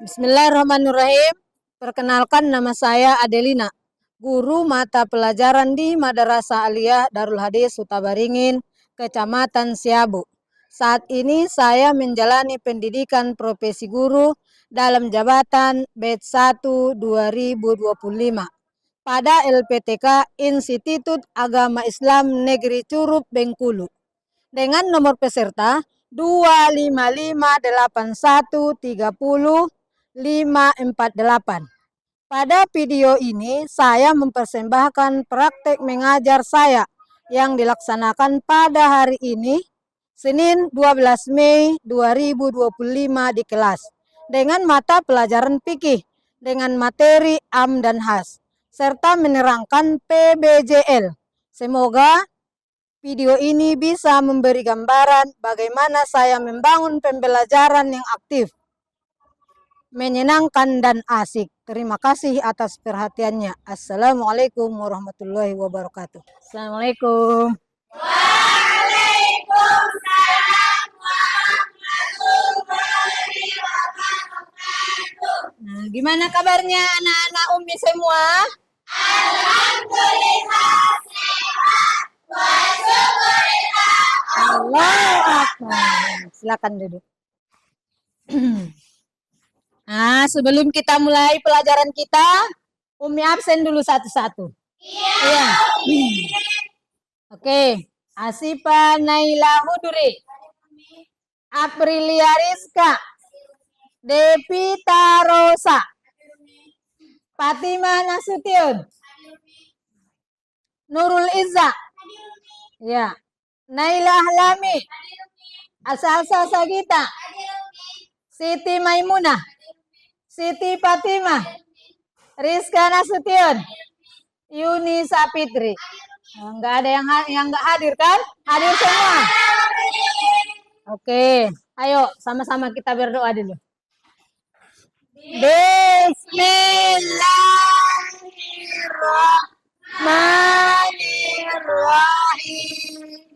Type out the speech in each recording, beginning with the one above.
Bismillahirrahmanirrahim. Perkenalkan, nama saya Adelina, guru mata pelajaran di Madrasah Aliyah Darul Hadis Sutabaringin, Kecamatan Siabu. Saat ini saya menjalani pendidikan profesi guru dalam jabatan batch 1 2025 pada LPTK Institut Agama Islam Negeri Curup, Bengkulu, dengan nomor peserta 2558130 548. Pada video ini saya mempersembahkan praktek mengajar saya yang dilaksanakan pada hari ini, Senin 12 Mei 2025 di kelas, dengan mata pelajaran fikih dengan materi am dan has, serta menerangkan PBJL. Semoga video ini bisa memberi gambaran bagaimana saya membangun pembelajaran yang aktif, menyenangkan, dan asik. Terima kasih atas perhatiannya. Assalamualaikum warahmatullahi wabarakatuh. Assalamualaikum. Nah, gimana kabarnya anak-anak Umi semua? Allah Akbar. Silakan duduk. Nah, sebelum kita mulai pelajaran kita, Umi absen dulu satu-satu. Iya. Oke. Asifa Naila Huduri, Aprilia Rizka, Devita Rosa, Fatimah Nasution, Nurul Izza, ya, Naila Halami, Asalsa Sagita, Siti Maimunah, Siti Fatimah, Rizka Nasution, Yuni Sapitri. Enggak ada yang enggak hadir kan? Hadir semua. Oke, ayo sama-sama kita berdoa dulu. Bismillahirrahmanirrahim.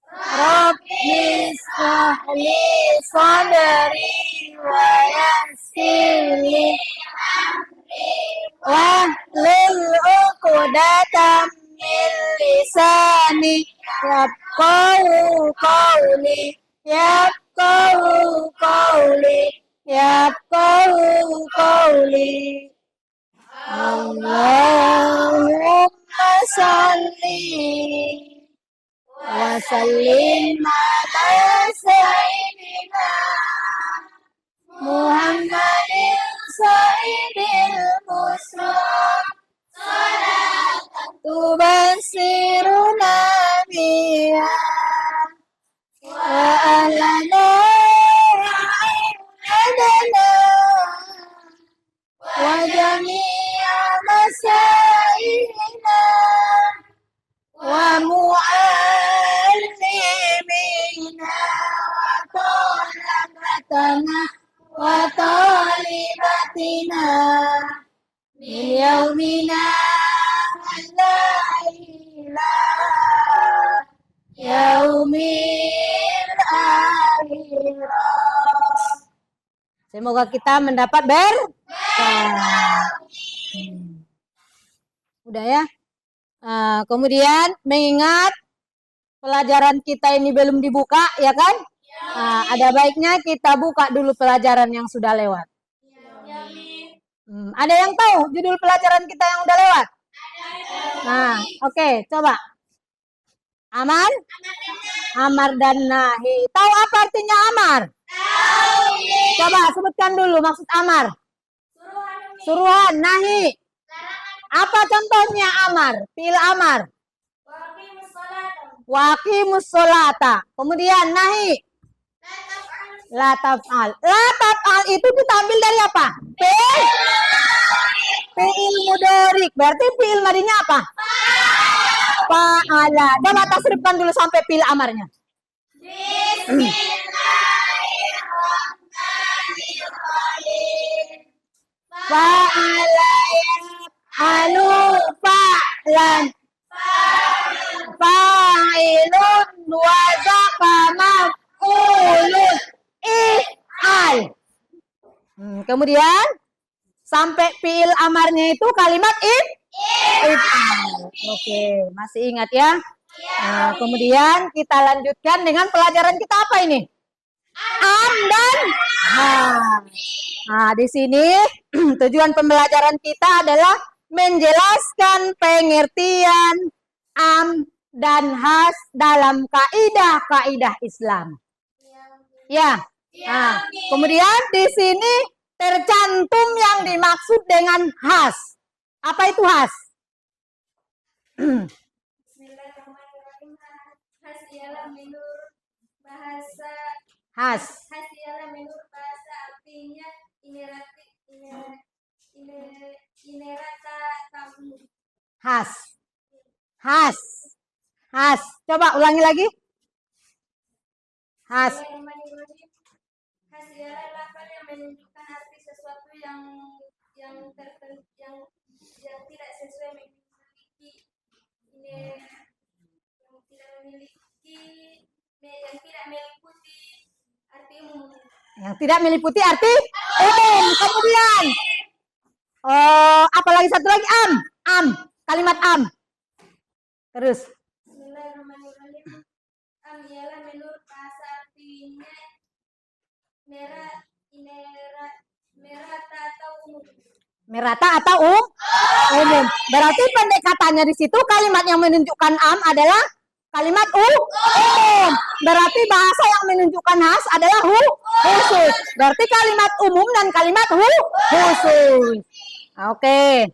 Rabbi shrahli sadri wa yassir li amri wahlul 'uqdatam min lisani yafqahu qawli Allahumma salli wa sallim ala sayyidina Muhammadin sayyidil muslim tubasiruna biha wa ahlana adana wa jami'a masailina wa mu'allimina wa talabatana wa talibatina min yaumina la ilaha yaumil akhirah. Semoga kita mendapat berkah. Udah ya. Kemudian mengingat pelajaran kita ini belum dibuka, ya kan? Ada baiknya kita buka dulu pelajaran yang sudah lewat. Ada yang tahu judul pelajaran kita yang udah lewat? Nah, oke, coba. Amar? Amar dan nahi. Tahu apa artinya amar? Coba sebutkan dulu maksud amar. Suruhan, nahi. Apa contohnya amar? Fi'il amar. Waqimus sholata. Kemudian nahi. La taf'al. La taf'al itu kita ambil dari apa? Fi'il mudhorik. Berarti fi'il madinya apa? Fa'ala. Coba tasrifkan dulu sampai fi'il amarnya. Fa'ala yaf'alu fa'lan. Fa'ilun wa zaqa maf'ulun if'al. Kemudian sampai fiil amarnya itu kalimat if'al. Oke, masih ingat ya? Nah, kemudian kita lanjutkan dengan pelajaran kita apa ini? Am dan has. Nah, di sini tujuan pembelajaran kita adalah menjelaskan pengertian am dan has dalam kaidah-kaidah Islam. Ya. Nah, kemudian di sini tercantum yang dimaksud dengan has. Apa itu has? Bismillahirrahmanirrahim. Has ialah menurut bahasa. Has. Has ialah menurut bahasa artinya inerata tamu. Has. Has. Has. Coba ulangi lagi. Has. Bismillahirrahmanirrahim. Has ialah lafaz yang menunjukkan arti sesuatu yang tidak sesuai memiliki yang tidak meliputi arti umum. Yang tidak meliputi arti umum. Kemudian apalagi satu lagi am. Kalimat am. Terus. Bismillahirrahmanirrahim. Am ialah menurut bahasa artinya merata atau umum. Merata atau umum. Berarti pendekatannya di situ kalimat yang menunjukkan am adalah kalimat umum. Berarti bahasa yang menunjukkan has adalah khusus. Berarti kalimat umum dan kalimat khusus. Oke.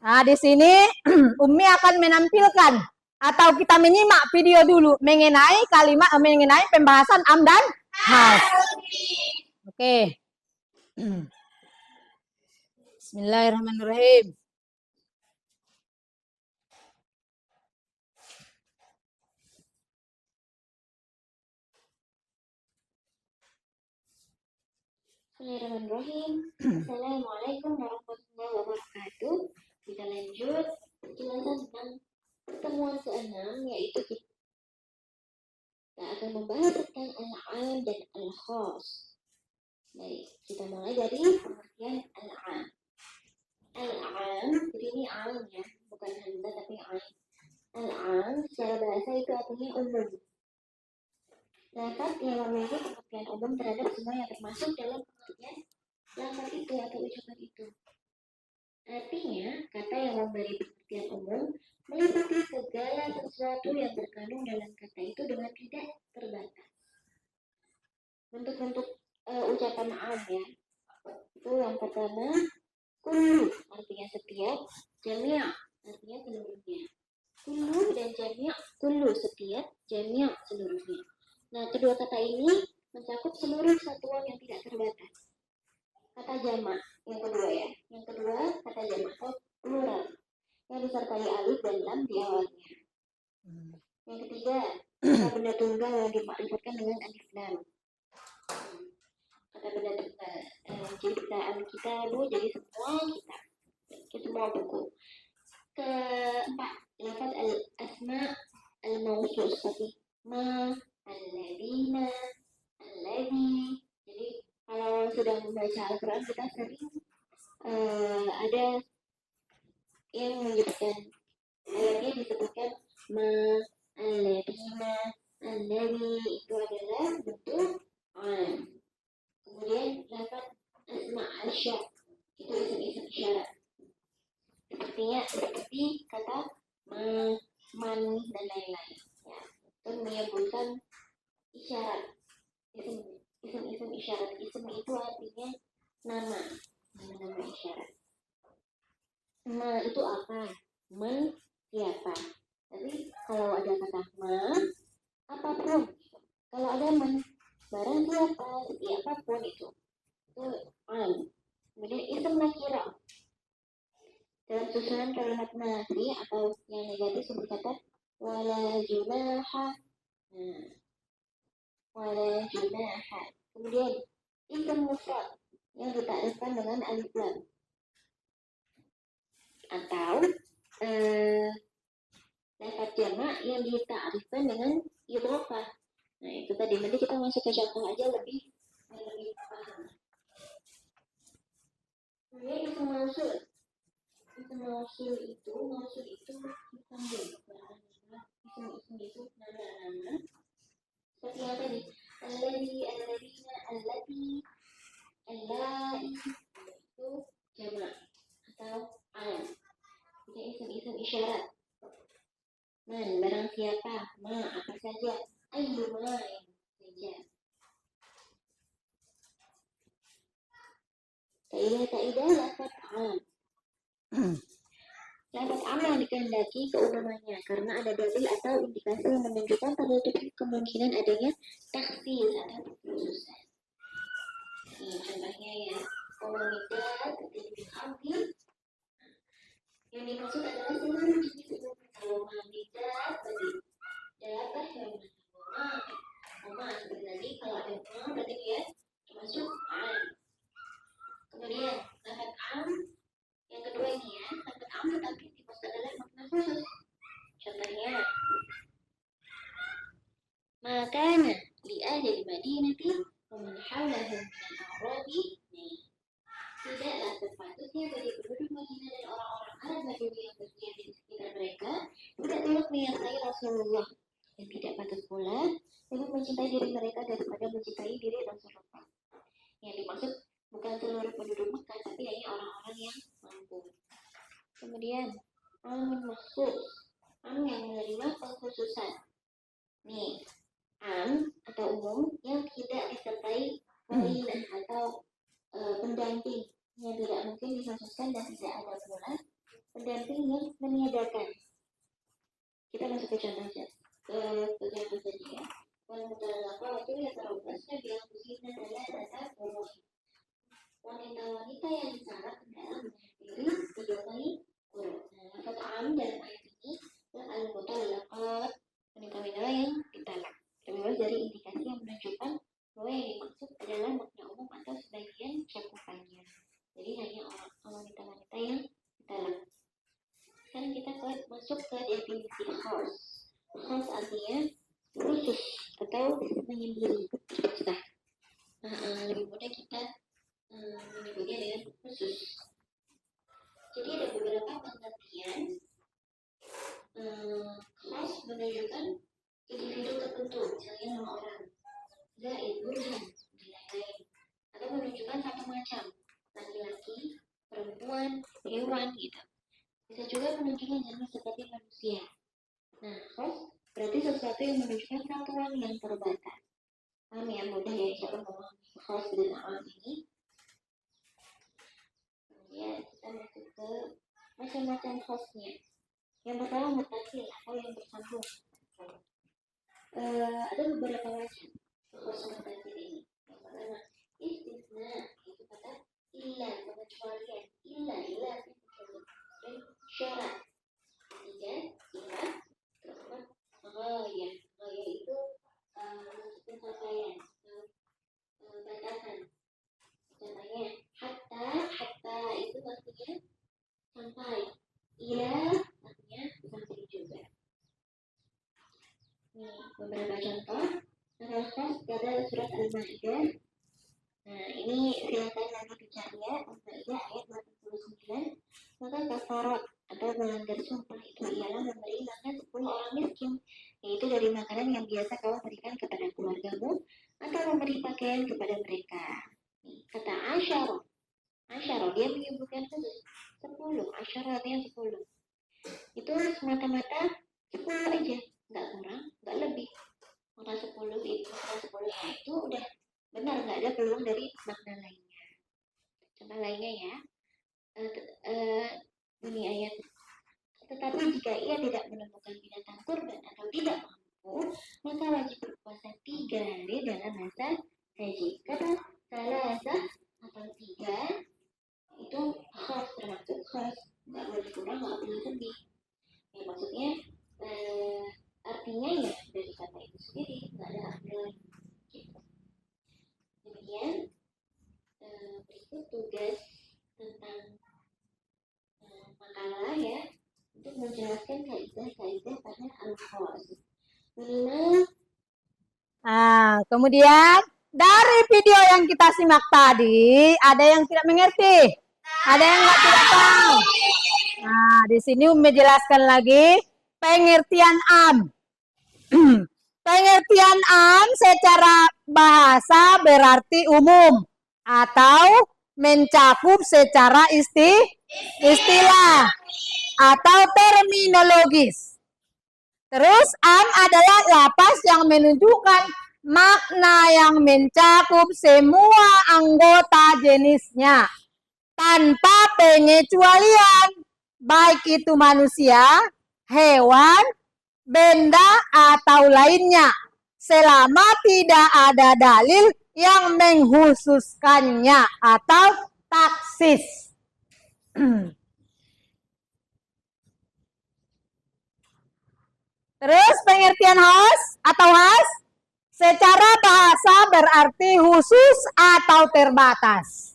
Nah, di sini Umi akan menampilkan atau kita menyimak video dulu mengenai pembahasan am dan has. Oke. Bismillahirrahmanirrahim. Bismillahirrahmanirrahim. Assalamualaikum warahmatullahi wabarakatuh. Kita lanjut penjelasan tentang pertemuan ke-6, yaitu kita akan membahas tentang al-am dan al-khas. Baik, kita mulai dari pengertian al-am. Al-am, jadi ini am ya, bukan hamzah tapi am. Al-am secara bahasa itu artinya umum. Lafaz yang memiliki pengertian umum terhadap semua yang termasuk dalam pengertian lafaz itu atau ucapan itu. Artinya, kata yang memberi pengertian umum meliputi segala sesuatu yang terkandung dalam kata itu dengan tidak terbatas. Bentuk-bentuk ucapan am ya. Itu yang pertama, kullu artinya setiap, jami' artinya seluruhnya. Kullu dan jami', kullu setiap, jami' seluruhnya. Nah, kedua kata ini mencakup seluruh satuan yang tidak terbatas. Kata jamak yang kedua ya. Yang kedua kata jamak atau plural yang disertai alif dan lam di awalnya. Yang ketiga kata benda tunggal yang dimakrifatkan dengan alif lam. Kata benda tunggal. Jadi kita alkitab jadi semua buku. Keempat, lafaz al-asma al-mausul seperti ma, al-ladina, al-ladhi. Jadi kalau sedang membaca Al-Quran kita sering ada yang menyebutkan ayatnya disebutkan ma, al-ladina, al-ladhi, itu adalah bentuk am. Kemudian lafaz asma al-syar itu isim-isim isyarat. Seperti kata man dan lain-lain ya. Itu menyebutkan isyarat, isim isyarat. Isim itu artinya nama isyarat. Ma itu apa? Man siapa? Tapi kalau ada kata ma, apapun. Kalau ada man, barang siapa, siapapun itu am. Kemudian isim nakira. Dalam susunan kalimat nafi atau yang negatif seperti kata wala junaha. Nah, wala junaha. Kemudian isim mufrad yang ditakrifkan dengan alif lam. Atau lafaz jamak yang ditakrifkan dengan idhofah. Nah, itu tadi nanti kita masuk ke contoh aja lebih paham. Kemudian isim mausul. Isim mausul itu dipanggil isim itu nama-nama seperti yang tadi alladzi, alladzina, allati, allai itu jamak atau alam. Jadi isim-isim isyarat. Man, barang siapa, ma, apa saja, ayyuma, yang saja. Kaidah lafaz alam. Lafaz alam dikehendaki keumumannya karena ada dalil atau indikasi yang menunjukkan terdapat kemungkinan adanya takhsis atau kekhususan. Ini contohnya ya, komunitas ketika ambil yang dimaksud adalah seluruh jenis umum. Kalau komunitas tadi dapat yang sama seperti tadi, kalau ada berarti dia termasuk am. Kemudian lafaz am yang kedua ini ya, lafaz am tetapi dimaksud adalah makna khusus. Contohnya, makana li ahli madinati wa man hawlahum min al-a'rabi. Tidaklah sepatutnya bagi penduduk Madinah dan orang-orang Arab Badui yang berdiam di sekitar mereka tidak turut menyertai Rasulullah, dan tidak patut pula lebih mencintai diri mereka daripada mencintai diri Rasulullah. Yang dimaksud bukan seluruh penduduk Mekah, tapi hanya orang-orang yang mampu. Kemudian amun maksus, am yang menerima pengkhususan. Nih, am atau umum yang tidak disertai qarinah atau pendamping yang tidak mungkin dikhususkan dan tidak ada pula pendamping yang meniadakan. Kita masuk ke contoh saja. Contoh saja ya. Wanita itu yang terobrasnya bilang busina adalah data boros. Wanita-wanita yang disyarat dalam menghadiri 3 kali huruf. Nah, lafaz am dalam ayat ini adalah al-mutallaqat, wanita-wanita yang ditalak. Terlepas dari indikasi yang menunjukkan bahwa yang dimaksud adalah makna umum atau sebagian cakupannya. Jadi hanya wanita-wanita yang ditalak. Sekarang kita masuk ke definisi khas. Khas artinya khusus atau menyendiri. Lebih mudah kita menyebutnya dengan khusus. Jadi ada beberapa pengertian khas menunjukkan individu tertentu, misalnya nama orang, zaid, burhan, dan lain-lain, atau menunjukkan satu macam laki-laki, perempuan, hewan gitu. Bisa juga menunjukkan jenis seperti manusia. Nah, khas berarti sesuatu yang menunjukkan satuan yang terbatas. Paham ya, mudah ya cara memahami khas dan am ini. Kemudian kita masuk ke macam-macam khasnya. Yang pertama mutasil atau yang bersambung. Ada beberapa macam khas mutasil ini. Yang pertama istisna, itu kata illa, pengecualian. Illa itu dan syarat. Ketiga illa, keempat ghayah. Ghayah itu pencapaian atau batasan. Contohnya hatta itu artinya sampai. Ila artinya sampai juga. Nih, beberapa contoh. Contoh khas pada surat Al-Maidah. Nah, ini silakan nanti dicari ya. Al-Maidah ayat 89. Maka kafarat atau melanggar sumpah itu ialah memberi makan 10 orang miskin, yaitu dari makanan yang biasa kau berikan kepada keluargamu atau memberi pakaian kepada mereka. Nih, kata asyara dia menyebutkan khusus 10. Asyara artinya 10. Itu semata-mata 10 aja, nggak kurang, nggak lebih. Maka 10 itu udah benar, nggak ada peluang dari makna lainnya. Contoh lainnya ya, bunyi ayat. Tetapi jika ia tidak menemukan binatang kurban atau tidak mampu, maka wajib berpuasa 3 hari dalam masa haji. Kata salasa atau 3 itu khas, termasuk khas, nggak boleh kurang, nggak boleh lebih. Ya, maksudnya artinya ya dari kata itu sendiri, nggak ada arti lain. Gitu. Demikian berikut tugas tentang makalah ya, untuk menjelaskan kaidah-kaidah pada al-khas. Minimal. Nah, kemudian dari video yang kita simak tadi, ada yang tidak mengerti? Ada yang tidak tahu? Nah, di sini Umi jelaskan lagi pengertian am. Pengertian am secara bahasa berarti umum atau mencakup secara istilah atau terminologis. Terus am adalah lapas yang menunjukkan makna yang mencakup semua anggota jenisnya tanpa pengecualian, baik itu manusia, hewan, benda atau lainnya, selama tidak ada dalil yang menghususkannya atau taksis. Terus pengertian khas atau khas secara bahasa berarti khusus atau terbatas.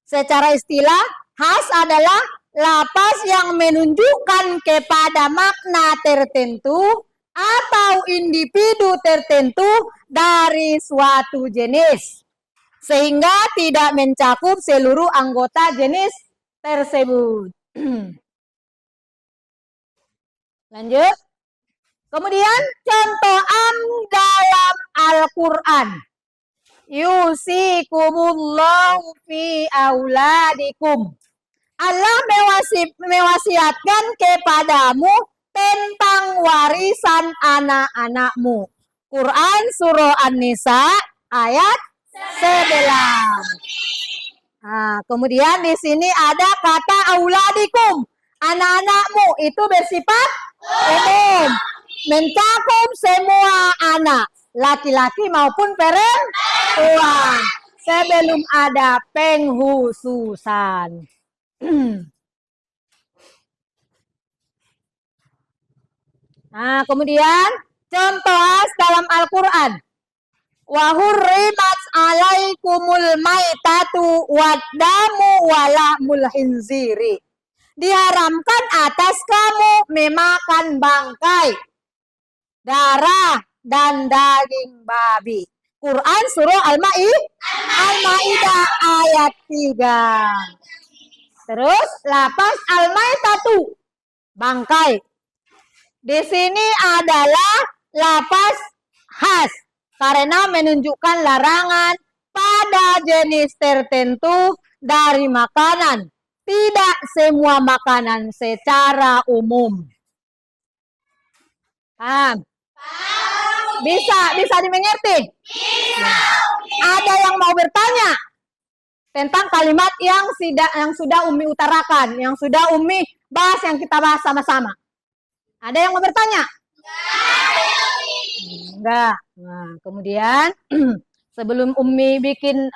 Secara istilah, khas adalah lapas yang menunjukkan kepada makna tertentu atau individu tertentu dari suatu jenis, sehingga tidak mencakup seluruh anggota jenis tersebut. Lanjut. Kemudian contoh am dalam Al-Quran. Yusikumullahu fi auladikum. Allah mewasiatkan kepadamu tentang warisan anak-anakmu. Quran surah An-Nisa ayat 11. Nah, kemudian di sini ada kata auladikum. Anak-anakmu itu bersifat umum, mencakup semua anak, laki-laki maupun perempuan, sebelum ada penghususan. Nah, kemudian contoh dalam Al-Quran. Wa hurrimat alaikumul maitatu waddamu walahmul khinziri. Diharamkan atas kamu memakan bangkai, darah, dan daging babi. Quran surah Al-Ma'idah ayat 3. Terus lapas al-maitatu, bangkai. Di sini adalah lapas khas karena menunjukkan larangan pada jenis tertentu dari makanan. Tidak semua makanan secara umum. Paham? Bisa dimengerti? Bisa. Ada yang mau bertanya tentang kalimat yang sudah Umi utarakan, yang sudah Umi bahas, yang kita bahas sama-sama? Ada yang mau bertanya? Enggak. Nah, kemudian sebelum Umi bikin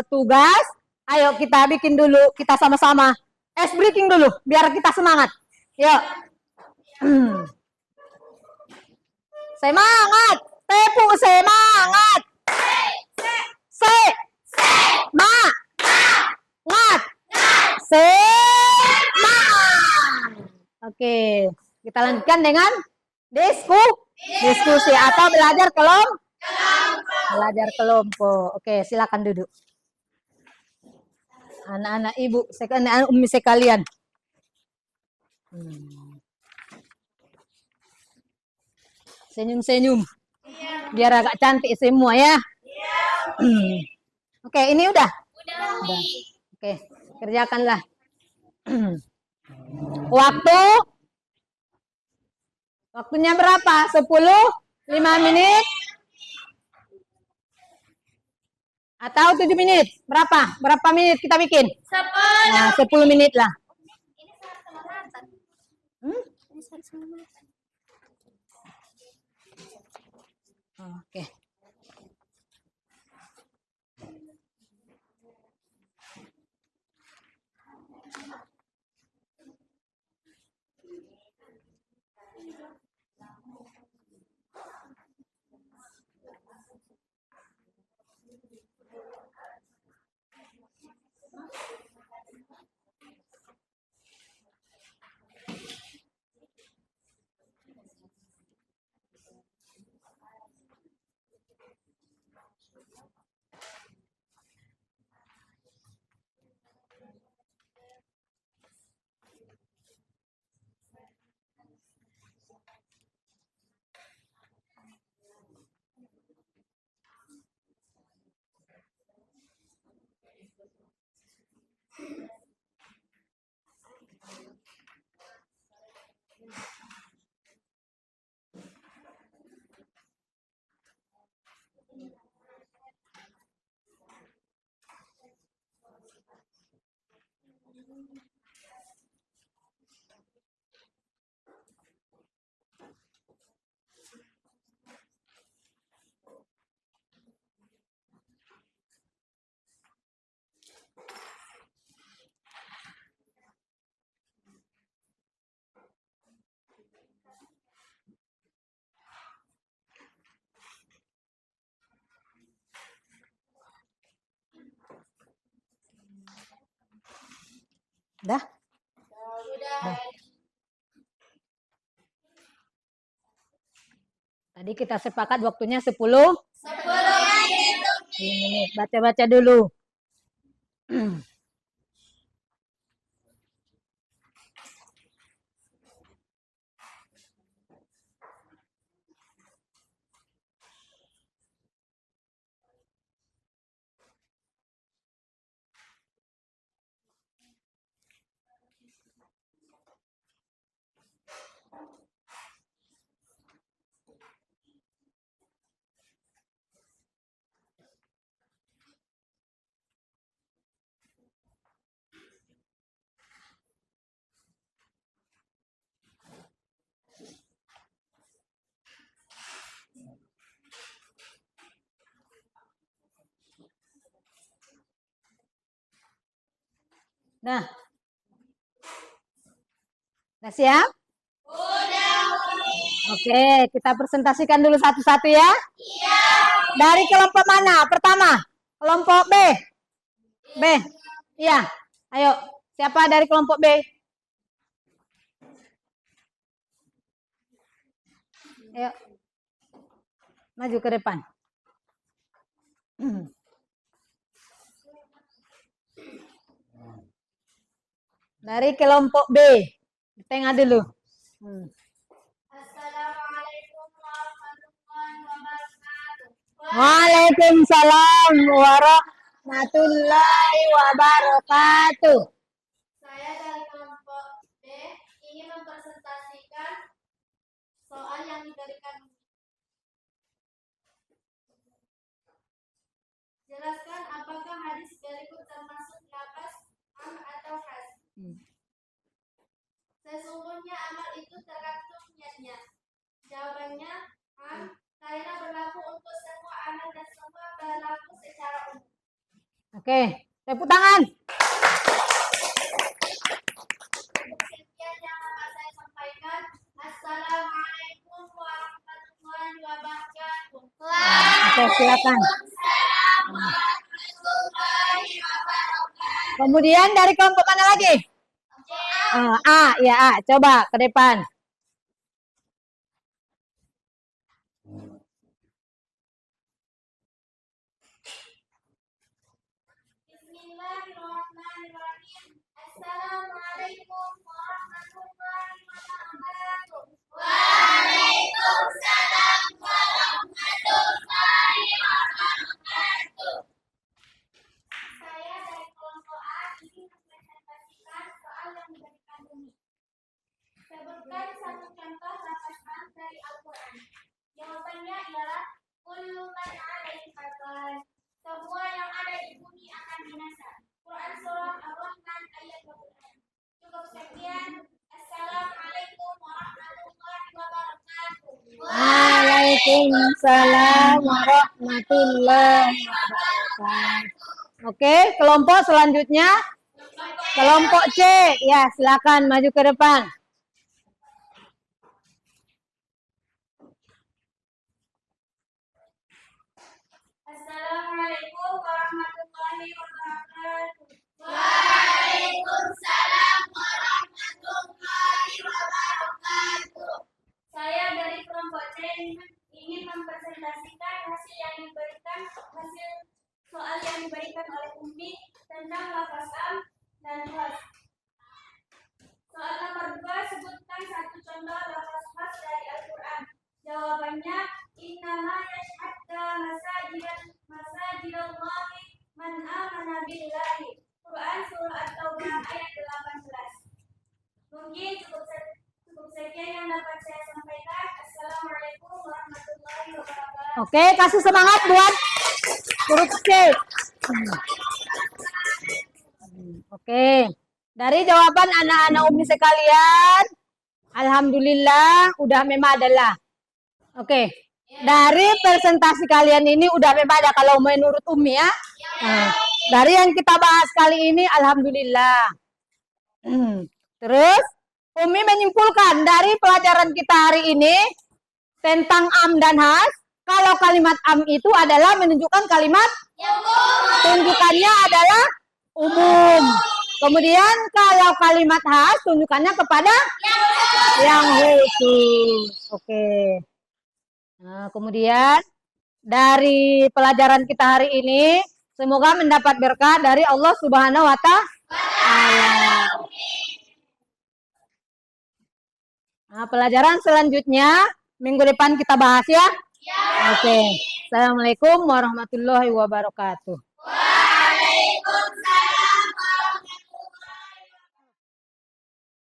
tugas, ayo kita bikin dulu, kita sama-sama ice breaking dulu, biar kita semangat. Yuk. Semangat, tepuk semangat. Semangat. Oke, kita lanjutkan dengan diskusi atau belajar kelompok. Oke, silakan duduk. Anak-anak ibu, anak-anak Umi sekalian. Senyum-senyum. Biar agak cantik semua ya. Oke, ini udah. Oke, kerjakanlah. Waktunya berapa? 5 menit? Atau 7 menit? Berapa menit kita bikin? 10. Nah, 10 menit lah. Oke. Dah? Sudah. Tadi kita sepakat waktunya 10 menit. Baca-baca dulu. Nah. Nah, siap? Oke, kita presentasikan dulu satu-satu ya. Iya. Dari kelompok mana? Pertama, kelompok B. B. Iya. Ayo, siapa dari kelompok B? Ayo. Maju ke depan. Dari kelompok B. Tengah dulu. Assalamualaikum warahmatullahi wabarakatuh. Waalaikumsalam warahmatullahi wabarakatuh. Saya dari kelompok B ingin mempresentasikan soal yang diberikan. Jelaskan apakah hadis berikut termasuk lafaz am atau khas. Sesungguhnya amal itu tergantung niatnya. Jawabannya am, karena berlaku untuk semua amal dan semua berlaku secara umum. Oke, tepuk tangan. Sekian yang dapat saya sampaikan. Assalamualaikum warahmatullahi wabarakatuh. Oke, silakan. Kemudian dari kelompok mana lagi? A, ya A. Coba ke depan. Bismillahirrahmanirrahim. Assalamualaikum warahmatullahi wabarakatuh. Waalaikumsalam warahmatullahi wabarakatuh. Saya dari kelompok A ingin mempresentasikan soal yang diberikan ini. Sebutkan satu contoh lafaz am dari Al-Quran. Jawabannya ialah kullu man 'alaiha fan. Semua yang ada di bumi akan binasa. Quran surah Ar-Rahman ayat 26. Cukup sekian. Assalamualaikum warahmatullahi wabarakatuh. Waalaikumsalam warahmatullahi wabarakatuh. Oke, kelompok selanjutnya. Kelompok C. Ya, silakan maju ke depan. Assalamualaikum warahmatullahi wabarakatuh. Waalaikumsalam warahmatullahi wabarakatuh. Saya dari kelompok C ingin mempresentasikan hasil soal yang diberikan oleh Umi tentang lafaz am dan khas. Soal nomor 2, sebutkan satu contoh lafaz khas dari Al-Quran. Jawabannya innama yashhadda masajidallahi man amana billahi. Quran surah At-Taubah ayat 18. Mungkin cukup sekian yang dapat saya sampaikan. Assalamualaikum warahmatullahi wabarakatuh. Oke, kasih semangat buat huruf C. Oke, Dari jawaban anak-anak Umi sekalian, alhamdulillah udah memadalah. Oke. Dari presentasi kalian ini udah memada kalau menurut Umi ya. Nah, dari yang kita bahas kali ini alhamdulillah. Terus Umi menyimpulkan dari pelajaran kita hari ini tentang am dan has. Kalau kalimat am itu adalah menunjukkan kalimat tunjukannya adalah umum. Kemudian kalau kalimat has tunjukannya kepada yang khusus. Oke. Nah, kemudian dari pelajaran kita hari ini semoga mendapat berkah dari Allah Subhanahu wa Ta'ala. Nah, pelajaran selanjutnya minggu depan kita bahas ya. Oke. Assalamualaikum warahmatullahi wabarakatuh. Waalaikumsalam.